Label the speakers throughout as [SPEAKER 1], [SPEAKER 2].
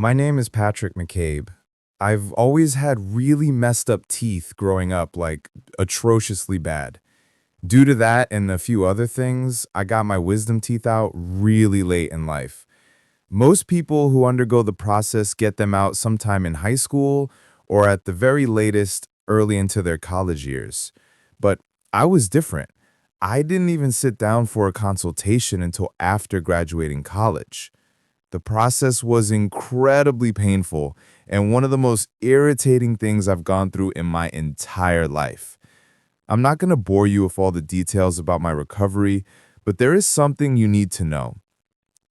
[SPEAKER 1] My name is Patrick McCabe. I've always had really messed up teeth growing up, like atrociously bad. Due to that and a few other things, I got my wisdom teeth out really late in life. Most people who undergo the process get them out sometime in high school or at the very latest early into their college years. But I was different. I didn't even sit down for a consultation until after graduating college. The process was incredibly painful and one of the most irritating things I've gone through in my entire life. I'm not going to bore you with all the details about my recovery, but there is something you need to know.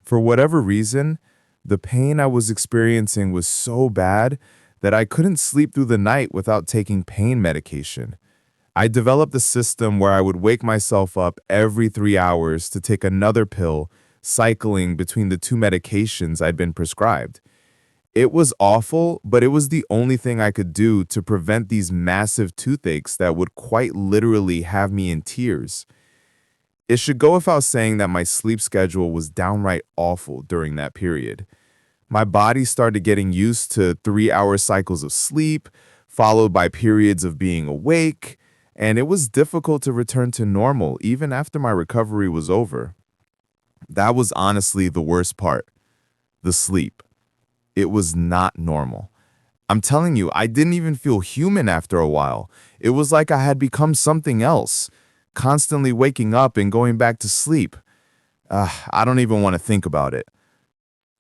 [SPEAKER 1] For whatever reason, the pain I was experiencing was so bad that I couldn't sleep through the night without taking pain medication. I developed a system where I would wake myself up every 3 hours to take another pill, cycling between the two medications I'd been prescribed. It was awful, but it was the only thing I could do to prevent these massive toothaches that would quite literally have me in tears. It should go without saying that my sleep schedule was downright awful during that period. My body started getting used to 3 hour cycles of sleep, followed by periods of being awake, and it was difficult to return to normal even after my recovery was over. That was honestly the worst part, the sleep. It was not normal. I'm telling you, I didn't even feel human after a while. It was like I had become something else, constantly waking up and going back to sleep. I don't even want to think about it.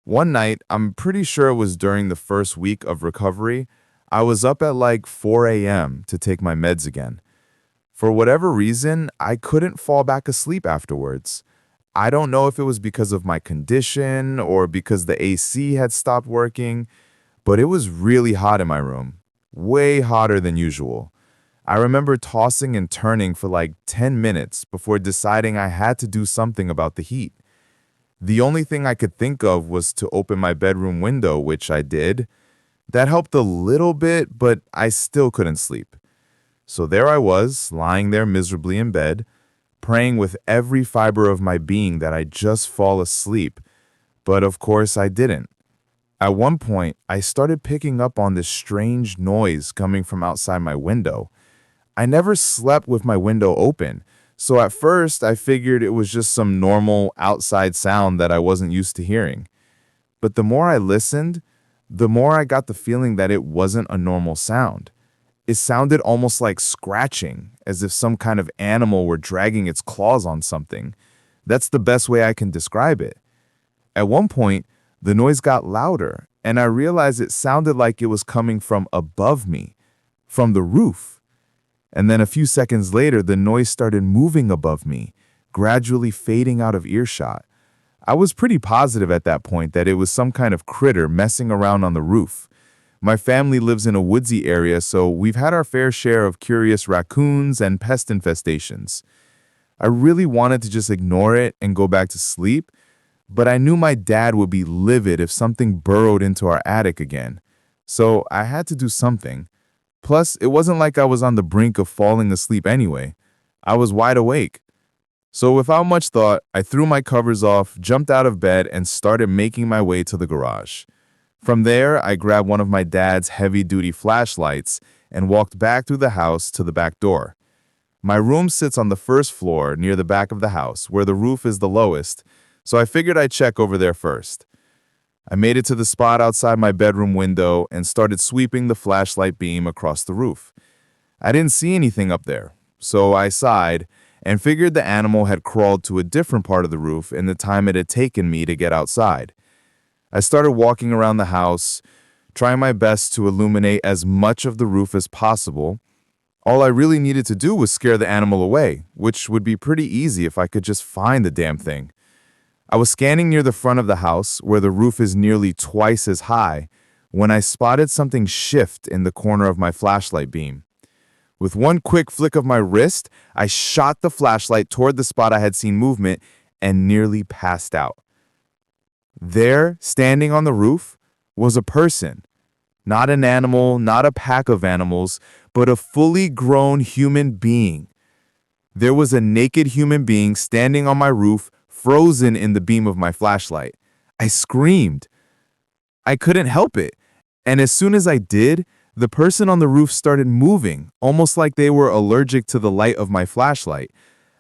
[SPEAKER 1] One night, I'm pretty sure it was during the first week of recovery, I was up at like 4 a.m. to take my meds again. For whatever reason, I couldn't fall back asleep afterwards. I don't know if it was because of my condition or because the AC had stopped working, but it was really hot in my room, way hotter than usual. I remember tossing and turning for like 10 minutes before deciding I had to do something about the heat. The only thing I could think of was to open my bedroom window, which I did. That helped a little bit, but I still couldn't sleep. So there I was, lying there miserably in bed, praying with every fiber of my being that I'd just fall asleep. But of course I didn't. At one point, I started picking up on this strange noise coming from outside my window. I never slept with my window open, so at first I figured it was just some normal outside sound that I wasn't used to hearing. But the more I listened, the more I got the feeling that it wasn't a normal sound. It sounded almost like scratching, as if some kind of animal were dragging its claws on something. That's the best way I can describe it. At one point, the noise got louder, and I realized it sounded like it was coming from above me, from the roof. And then a few seconds later, the noise started moving above me, gradually fading out of earshot. I was pretty positive at that point that it was some kind of critter messing around on the roof. My family lives in a woodsy area, so we've had our fair share of curious raccoons and pest infestations. I really wanted to just ignore it and go back to sleep, but I knew my dad would be livid if something burrowed into our attic again. So I had to do something. Plus, it wasn't like I was on the brink of falling asleep anyway. I was wide awake. So without much thought, I threw my covers off, jumped out of bed, and started making my way to the garage. From there, I grabbed one of my dad's heavy-duty flashlights and walked back through the house to the back door. My room sits on the first floor near the back of the house, where the roof is the lowest, so I figured I'd check over there first. I made it to the spot outside my bedroom window and started sweeping the flashlight beam across the roof. I didn't see anything up there, so I sighed and figured the animal had crawled to a different part of the roof in the time it had taken me to get outside. I started walking around the house, trying my best to illuminate as much of the roof as possible. All I really needed to do was scare the animal away, which would be pretty easy if I could just find the damn thing. I was scanning near the front of the house, where the roof is nearly twice as high, when I spotted something shift in the corner of my flashlight beam. With one quick flick of my wrist, I shot the flashlight toward the spot I had seen movement and nearly passed out. There, standing on the roof, was a person. Not an animal, not a pack of animals, but a fully grown human being. There was a naked human being standing on my roof, frozen in the beam of my flashlight. I screamed. I couldn't help it. And as soon as I did, the person on the roof started moving, almost like they were allergic to the light of my flashlight.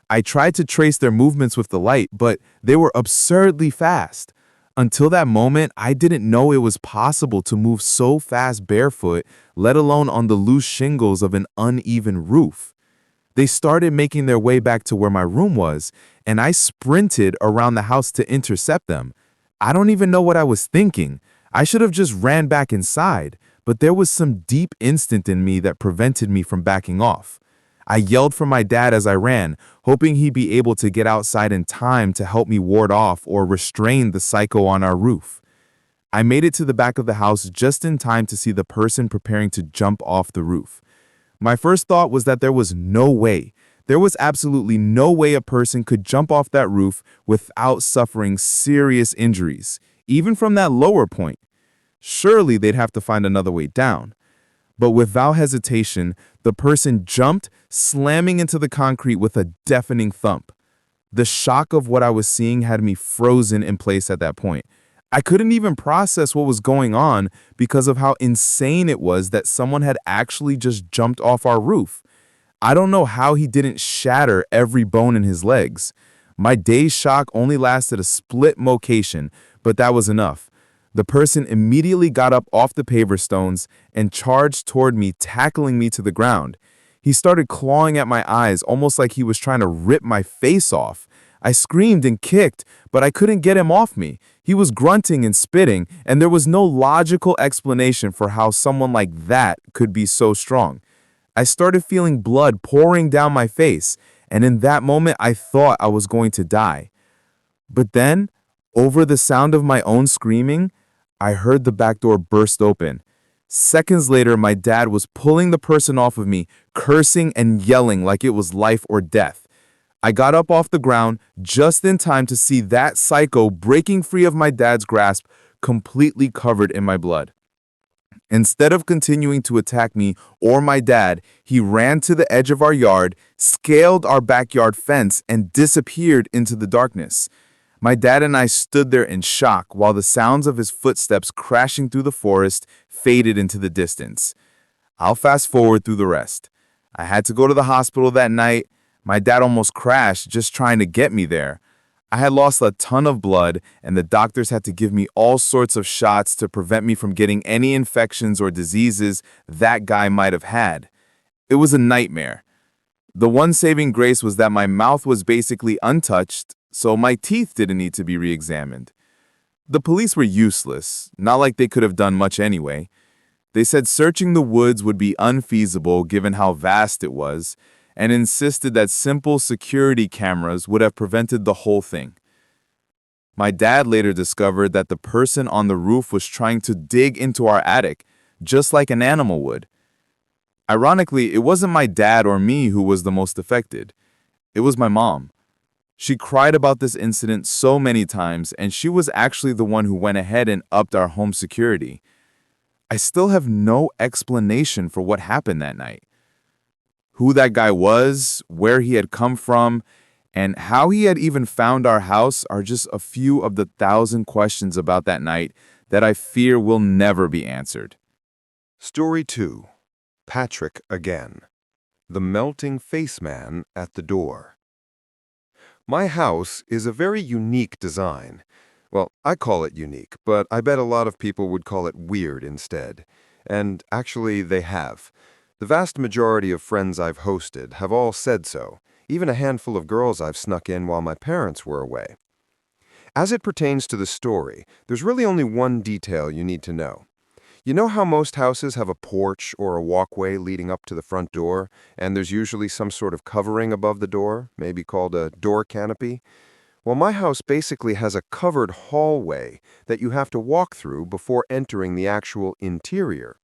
[SPEAKER 1] I tried to trace their movements with the light, but they were absurdly fast. Until that moment, I didn't know it was possible to move so fast barefoot, let alone on the loose shingles of an uneven roof. They started making their way back to where my room was, and I sprinted around the house to intercept them. I don't even know what I was thinking. I should have just ran back inside, but there was some deep instinct in me that prevented me from backing off. I yelled for my dad as I ran, hoping he'd be able to get outside in time to help me ward off or restrain the psycho on our roof. I made it to the back of the house just in time to see the person preparing to jump off the roof. My first thought was that there was no way. There was absolutely no way a person could jump off that roof without suffering serious injuries, even from that lower point. Surely they'd have to find another way down. But without hesitation, the person jumped, slamming into the concrete with a deafening thump. The shock of what I was seeing had me frozen in place at that point. I couldn't even process what was going on because of how insane it was that someone had actually just jumped off our roof. I don't know how he didn't shatter every bone in his legs. My dazed shock only lasted a split mocation, but that was enough. The person immediately got up off the paver stones and charged toward me, tackling me to the ground. He started clawing at my eyes, almost like he was trying to rip my face off. I screamed and kicked, but I couldn't get him off me. He was grunting and spitting, and there was no logical explanation for how someone like that could be so strong. I started feeling blood pouring down my face, and in that moment I thought I was going to die. But then, over the sound of my own screaming, I heard the back door burst open. Seconds later, my dad was pulling the person off of me, cursing and yelling like it was life or death. I got up off the ground just in time to see that psycho breaking free of my dad's grasp, completely covered in my blood. Instead of continuing to attack me or my dad, he ran to the edge of our yard, scaled our backyard fence, and disappeared into the darkness. My dad and I stood there in shock while the sounds of his footsteps crashing through the forest faded into the distance. I'll fast forward through the rest. I had to go to the hospital that night. My dad almost crashed just trying to get me there. I had lost a ton of blood, and the doctors had to give me all sorts of shots to prevent me from getting any infections or diseases that guy might have had. It was a nightmare. The one saving grace was that my mouth was basically untouched, so my teeth didn't need to be re-examined. The police were useless, not like they could have done much anyway. They said searching the woods would be unfeasible given how vast it was, and insisted that simple security cameras would have prevented the whole thing. My dad later discovered that the person on the roof was trying to dig into our attic, just like an animal would. Ironically, it wasn't my dad or me who was the most affected. It was my mom. She cried about this incident so many times, and she was actually the one who went ahead and upped our home security. I still have no explanation for what happened that night. Who that guy was, where he had come from, and how he had even found our house are just a few of the 1,000 questions about that night that I fear will never be answered.
[SPEAKER 2] Story 2. Patrick Again. The Melting Face Man at the Door. My house is a very unique design. Well, I call it unique, but I bet a lot of people would call it weird instead. And actually, they have. The vast majority of friends I've hosted have all said so, even a handful of girls I've snuck in while my parents were away. As it pertains to the story, there's really only one detail you need to know. You know how most houses have a porch or a walkway leading up to the front door, and there's usually some sort of covering above the door, maybe called a door canopy? Well, my house basically has a covered hallway that you have to walk through before entering the actual interior.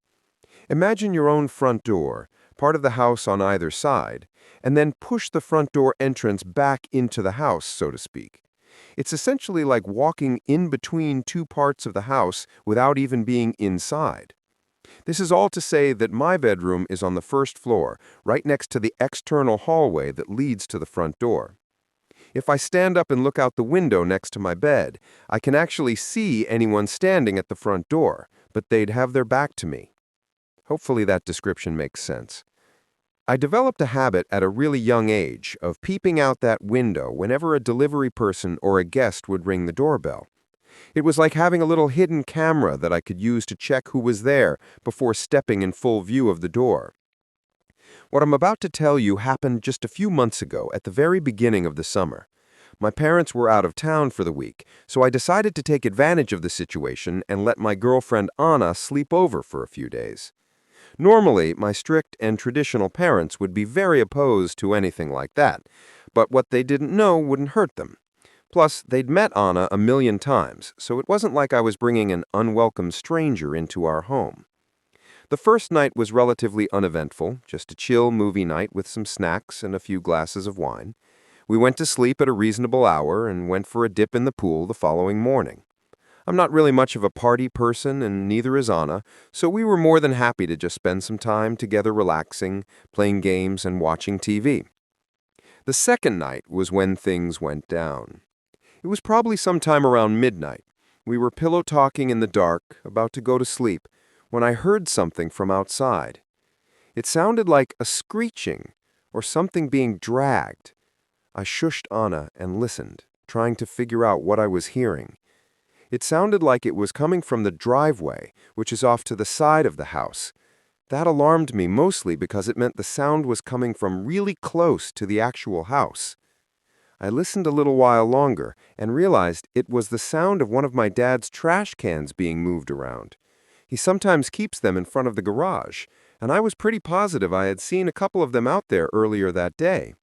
[SPEAKER 2] Imagine your own front door, part of the house on either side, and then push the front door entrance back into the house, so to speak. It's essentially like walking in between two parts of the house without even being inside. This is all to say that my bedroom is on the first floor, right next to the external hallway that leads to the front door. If I stand up and look out the window next to my bed, I can actually see anyone standing at the front door, but they'd have their back to me. Hopefully that description makes sense. I developed a habit at a really young age of peeping out that window whenever a delivery person or a guest would ring the doorbell. It was like having a little hidden camera that I could use to check who was there before stepping in full view of the door. What I'm about to tell you happened just a few months ago at the very beginning of the summer. My parents were out of town for the week, so I decided to take advantage of the situation and let my girlfriend Anna sleep over for a few days. Normally, my strict and traditional parents would be very opposed to anything like that, but what they didn't know wouldn't hurt them. Plus, they'd met Anna a million times, so it wasn't like I was bringing an unwelcome stranger into our home. The first night was relatively uneventful, just a chill movie night with some snacks and a few glasses of wine. We went to sleep at a reasonable hour and went for a dip in the pool the following morning. I'm not really much of a party person, and neither is Anna, so we were more than happy to just spend some time together relaxing, playing games, and watching TV. The second night was when things went down. It was probably sometime around midnight. We were pillow talking in the dark, about to go to sleep, when I heard something from outside. It sounded like a screeching or something being dragged. I shushed Anna and listened, trying to figure out what I was hearing. It sounded like it was coming from the driveway, which is off to the side of the house. That alarmed me mostly because it meant the sound was coming from really close to the actual house. I listened a little while longer and realized it was the sound of one of my dad's trash cans being moved around. He sometimes keeps them in front of the garage, and I was pretty positive I had seen a couple of them out there earlier that day.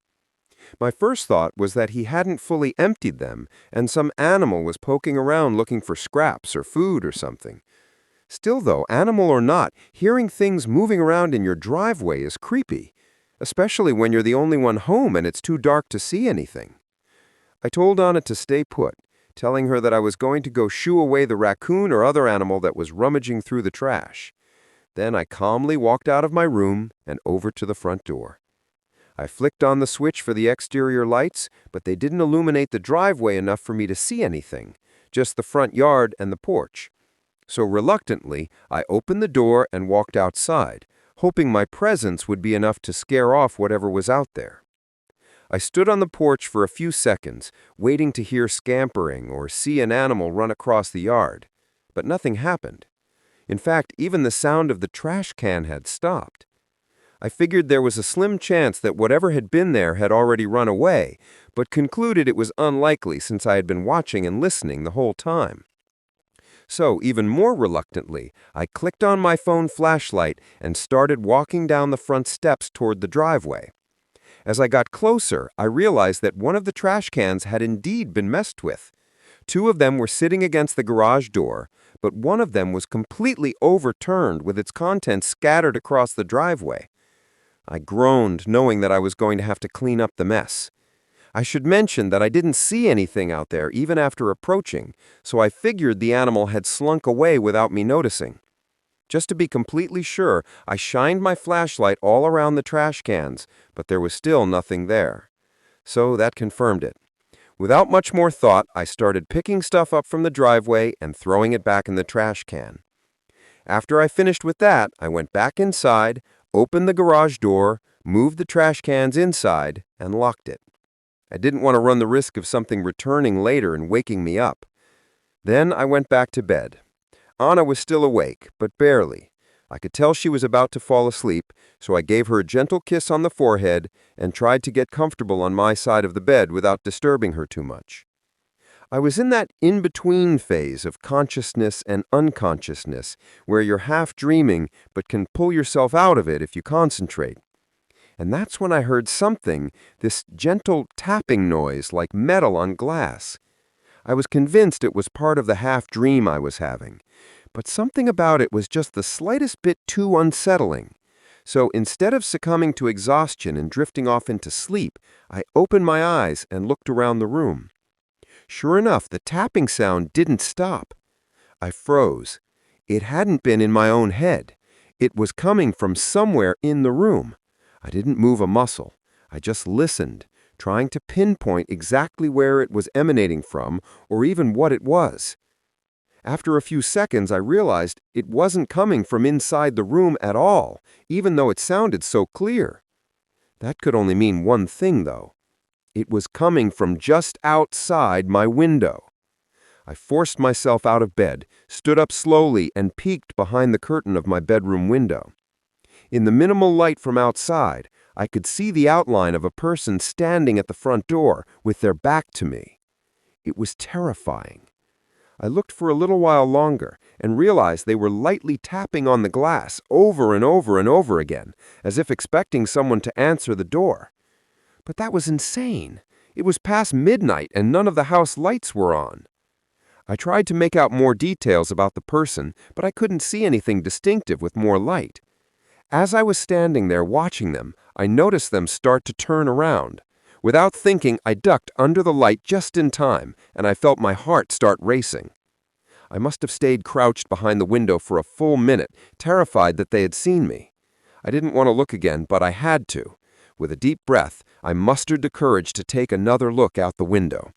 [SPEAKER 2] My first thought was that he hadn't fully emptied them, and some animal was poking around looking for scraps or food or something. Still though, animal or not, hearing things moving around in your driveway is creepy, especially when you're the only one home and it's too dark to see anything. I told Anna to stay put, telling her that I was going to go shoo away the raccoon or other animal that was rummaging through the trash. Then I calmly walked out of my room and over to the front door. I flicked on the switch for the exterior lights, but they didn't illuminate the driveway enough for me to see anything, just the front yard and the porch. So reluctantly, I opened the door and walked outside, hoping my presence would be enough to scare off whatever was out there. I stood on the porch for a few seconds, waiting to hear scampering or see an animal run across the yard, but nothing happened. In fact, even the sound of the trash can had stopped. I figured there was a slim chance that whatever had been there had already run away, but concluded it was unlikely since I had been watching and listening the whole time. So, even more reluctantly, I clicked on my phone flashlight and started walking down the front steps toward the driveway. As I got closer, I realized that one of the trash cans had indeed been messed with. Two of them were sitting against the garage door, but one of them was completely overturned with its contents scattered across the driveway. I groaned, knowing that I was going to have to clean up the mess. I should mention that I didn't see anything out there even after approaching, so I figured the animal had slunk away without me noticing. Just to be completely sure, I shined my flashlight all around the trash cans, but there was still nothing there. So that confirmed it. Without much more thought, I started picking stuff up from the driveway and throwing it back in the trash can. After I finished with that, I went back inside, opened the garage door, moved the trash cans inside, and locked it. I didn't want to run the risk of something returning later and waking me up. Then I went back to bed. Anna was still awake, but barely. I could tell she was about to fall asleep, so I gave her a gentle kiss on the forehead and tried to get comfortable on my side of the bed without disturbing her too much. I was in that in-between phase of consciousness and unconsciousness, where you're half dreaming but can pull yourself out of it if you concentrate. And that's when I heard something, this gentle tapping noise like metal on glass. I was convinced it was part of the half-dream I was having, but something about it was just the slightest bit too unsettling. So instead of succumbing to exhaustion and drifting off into sleep, I opened my eyes and looked around the room. Sure enough, the tapping sound didn't stop. I froze. It hadn't been in my own head. It was coming from somewhere in the room. I didn't move a muscle. I just listened, trying to pinpoint exactly where it was emanating from or even what it was. After a few seconds, I realized it wasn't coming from inside the room at all, even though it sounded so clear. That could only mean one thing, though. It was coming from just outside my window. I forced myself out of bed, stood up slowly, and peeked behind the curtain of my bedroom window. In the minimal light from outside, I could see the outline of a person standing at the front door with their back to me. It was terrifying. I looked for a little while longer and realized they were lightly tapping on the glass over and over and over again, as if expecting someone to answer the door. But that was insane. It was past midnight and none of the house lights were on. I tried to make out more details about the person, but I couldn't see anything distinctive with more light. As I was standing there watching them, I noticed them start to turn around. Without thinking, I ducked under the light just in time, and I felt my heart start racing. I must have stayed crouched behind the window for a full minute, terrified that they had seen me. I didn't want to look again, but I had to. With a deep breath, I mustered the courage to take another look out the window.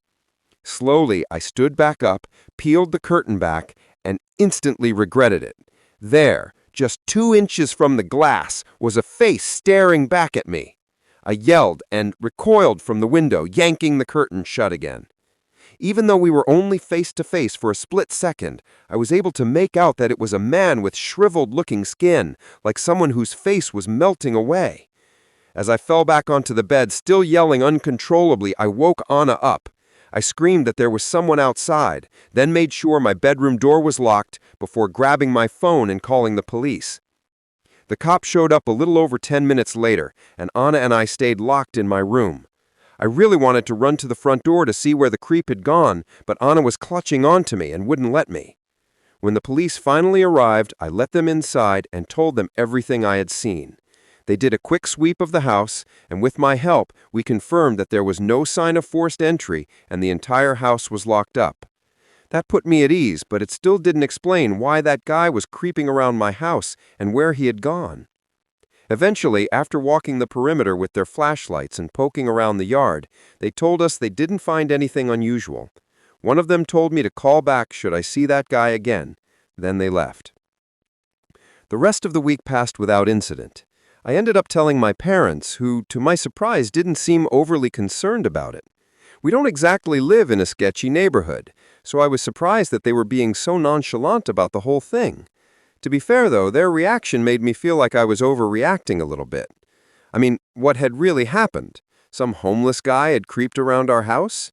[SPEAKER 2] Slowly, I stood back up, peeled the curtain back, and instantly regretted it. There, just 2 inches from the glass, was a face staring back at me. I yelled and recoiled from the window, yanking the curtain shut again. Even though we were only face to face for a split second, I was able to make out that it was a man with shriveled-looking skin, like someone whose face was melting away. As I fell back onto the bed, still yelling uncontrollably, I woke Anna up. I screamed that there was someone outside, then made sure my bedroom door was locked before grabbing my phone and calling the police. The cop showed up a little over 10 minutes later, and Anna and I stayed locked in my room. I really wanted to run to the front door to see where the creep had gone, but Anna was clutching onto me and wouldn't let me. When the police finally arrived, I let them inside and told them everything I had seen. They did a quick sweep of the house, and with my help, we confirmed that there was no sign of forced entry and the entire house was locked up. That put me at ease, but it still didn't explain why that guy was creeping around my house and where he had gone. Eventually, after walking the perimeter with their flashlights and poking around the yard, they told us they didn't find anything unusual. One of them told me to call back should I see that guy again. Then they left. The rest of the week passed without incident. I ended up telling my parents, who, to my surprise, didn't seem overly concerned about it. We don't exactly live in a sketchy neighborhood, so I was surprised that they were being so nonchalant about the whole thing. To be fair, though, their reaction made me feel like I was overreacting a little bit. I mean, what had really happened? Some homeless guy had creeped around our house?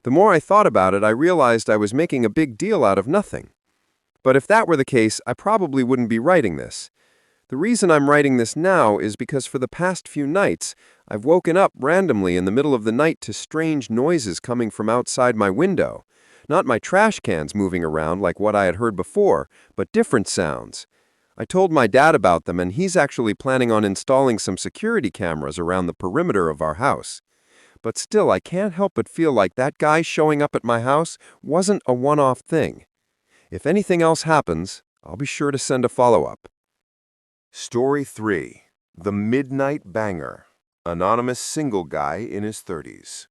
[SPEAKER 2] The more I thought about it, I realized I was making a big deal out of nothing. But if that were the case, I probably wouldn't be writing this. The reason I'm writing this now is because for the past few nights, I've woken up randomly in the middle of the night to strange noises coming from outside my window. Not my trash cans moving around like what I had heard before, but different sounds. I told my dad about them, and he's actually planning on installing some security cameras around the perimeter of our house. But still, I can't help but feel like that guy showing up at my house wasn't a one-off thing. If anything else happens, I'll be sure to send a follow-up. Story 3. The Midnight Banger. Anonymous single guy in his 30s.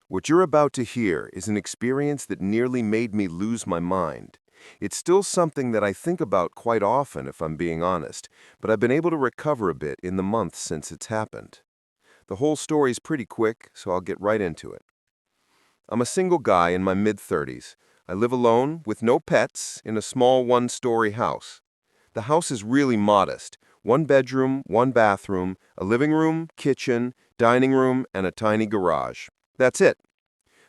[SPEAKER 2] What you're about to hear is an experience that nearly made me lose my mind. It's still something that I think about quite often, if I'm being honest, but I've been able to recover a bit in the months since it's happened. The whole story's pretty quick, so I'll get right into it. I'm a single guy in my mid-30s. I live alone, with no pets, in a small one-story house. The house is really modest. 1 bedroom, 1 bathroom, a living room, kitchen, dining room, and a tiny garage. That's it.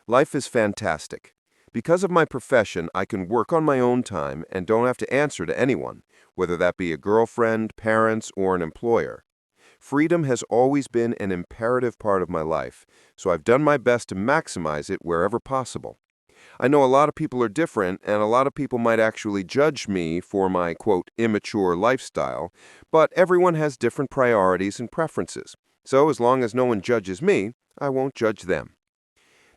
[SPEAKER 2] Life is fantastic. Because of my profession, I can work on my own time and don't have to answer to anyone, whether that be a girlfriend, parents, or an employer. Freedom has always been an imperative part of my life, so I've done my best to maximize it wherever possible. I know a lot of people are different, and a lot of people might actually judge me for my, quote, immature lifestyle, but everyone has different priorities and preferences. So as long as no one judges me, I won't judge them.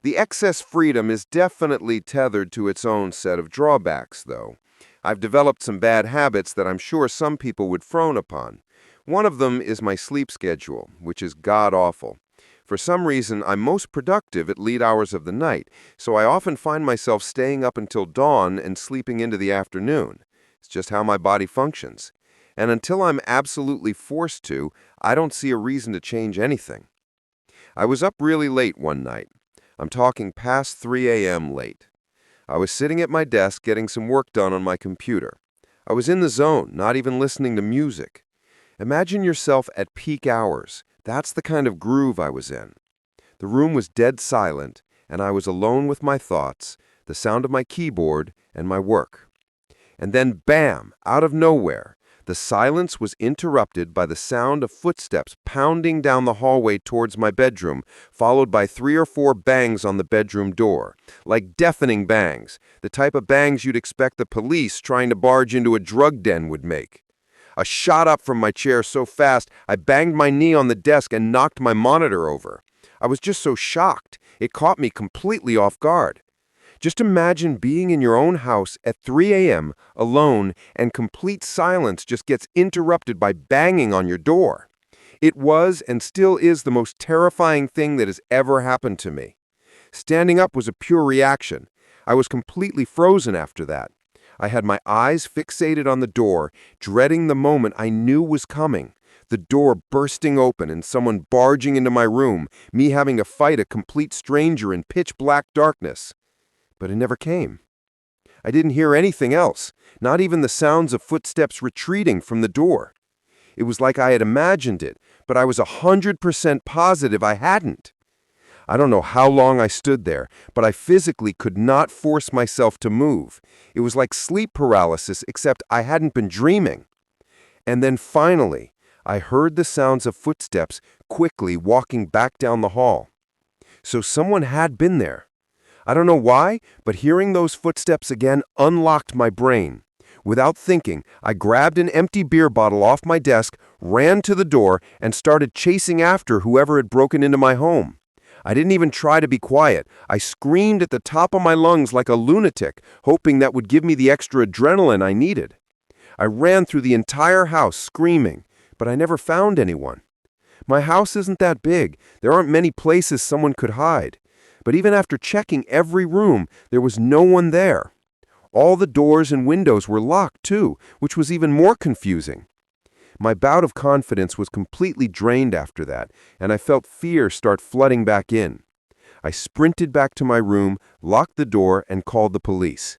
[SPEAKER 2] The excess freedom is definitely tethered to its own set of drawbacks, though. I've developed some bad habits that I'm sure some people would frown upon. One of them is my sleep schedule, which is god-awful. For some reason, I'm most productive at late hours of the night, so I often find myself staying up until dawn and sleeping into the afternoon. It's just how my body functions. And until I'm absolutely forced to, I don't see a reason to change anything. I was up really late one night. I'm talking past 3 a.m. late. I was sitting at my desk getting some work done on my computer. I was in the zone, not even listening to music. Imagine yourself at peak hours. That's the kind of groove I was in. The room was dead silent, and I was alone with my thoughts, the sound of my keyboard, and my work. And then, bam, out of nowhere, the silence was interrupted by the sound of footsteps pounding down the hallway towards my bedroom, followed by 3 or 4 bangs on the bedroom door, like deafening bangs, the type of bangs you'd expect the police trying to barge into a drug den would make. I shot up from my chair so fast, I banged my knee on the desk and knocked my monitor over. I was just so shocked. It caught me completely off guard. Just imagine being in your own house at 3 a.m., alone, and complete silence just gets interrupted by banging on your door. It was and still is the most terrifying thing that has ever happened to me. Standing up was a pure reaction. I was completely frozen after that. I had my eyes fixated on the door, dreading the moment I knew was coming. The door bursting open and someone barging into my room, me having to fight a complete stranger in pitch-black darkness. But it never came. I didn't hear anything else, not even the sounds of footsteps retreating from the door. It was like I had imagined it, but I was 100% positive I hadn't. I don't know how long I stood there, but I physically could not force myself to move. It was like sleep paralysis, except I hadn't been dreaming. And then finally, I heard the sounds of footsteps quickly walking back down the hall. So someone had been there. I don't know why, but hearing those footsteps again unlocked my brain. Without thinking, I grabbed an empty beer bottle off my desk, ran to the door, and started chasing after whoever had broken into my home. I didn't even try to be quiet. I screamed at the top of my lungs like a lunatic, hoping that would give me the extra adrenaline I needed. I ran through the entire house screaming, but I never found anyone. My house isn't that big. There aren't many places someone could hide. But even after checking every room, there was no one there. All the doors and windows were locked, too, which was even more confusing. My bout of confidence was completely drained after that, and I felt fear start flooding back in. I sprinted back to my room, locked the door, and called the police.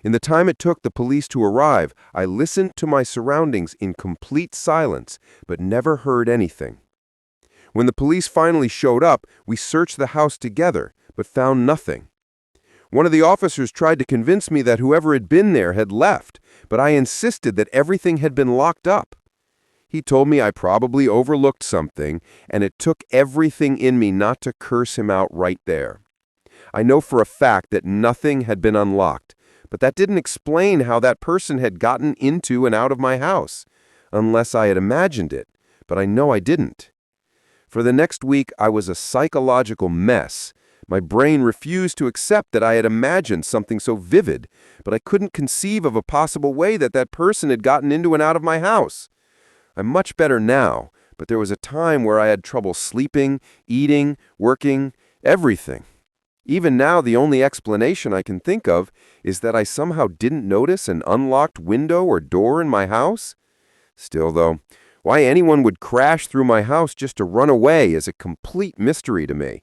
[SPEAKER 2] In the time it took the police to arrive, I listened to my surroundings in complete silence, but never heard anything. When the police finally showed up, we searched the house together, but found nothing. One of the officers tried to convince me that whoever had been there had left, but I insisted that everything had been locked up. He told me I probably overlooked something, and it took everything in me not to curse him out right there. I know for a fact that nothing had been unlocked, but that didn't explain how that person had gotten into and out of my house, unless I had imagined it, but I know I didn't. For the next week, I was a psychological mess. My brain refused to accept that I had imagined something so vivid, but I couldn't conceive of a possible way that that person had gotten into and out of my house. I'm much better now, but there was a time where I had trouble sleeping, eating, working, everything. Even now, the only explanation I can think of is that I somehow didn't notice an unlocked window or door in my house. Still, though, why anyone would crash through my house just to run away is a complete mystery to me.